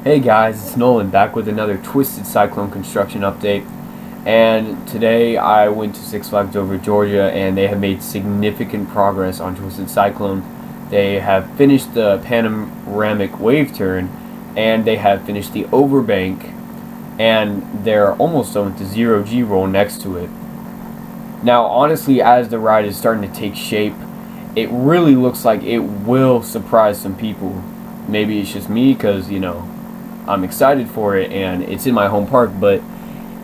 Hey guys, it's Nolan back with another Twisted Cyclone construction update. And today I went to Six Flags over Georgia and they have made significant progress on Twisted Cyclone. They have finished the panoramic wave turn and they have finished the overbank and they're almost done with the 0G roll next to it. Now honestly, as the ride is starting to take shape, it really looks like it will surprise some people. Maybe it's just me because, I'm excited for it and it's in my home park, but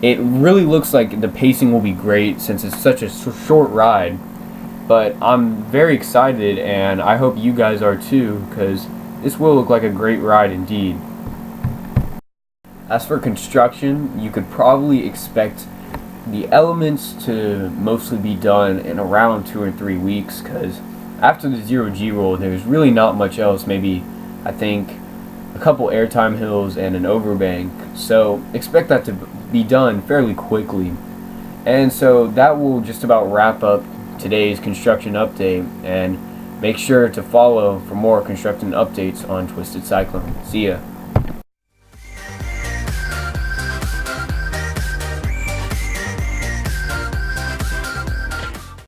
it really looks like the pacing will be great since it's such a short ride. But I'm very excited and I hope you guys are too, because this will look like a great ride indeed. As for construction, you could probably expect the elements to mostly be done in around 2 or 3 weeks, because after the 0G roll there's really not much else. Maybe I think a couple airtime hills and an overbank, so expect that to be done fairly quickly. And so that will just about wrap up today's construction update, and make sure to follow for more construction updates on Twisted Cyclone. See ya.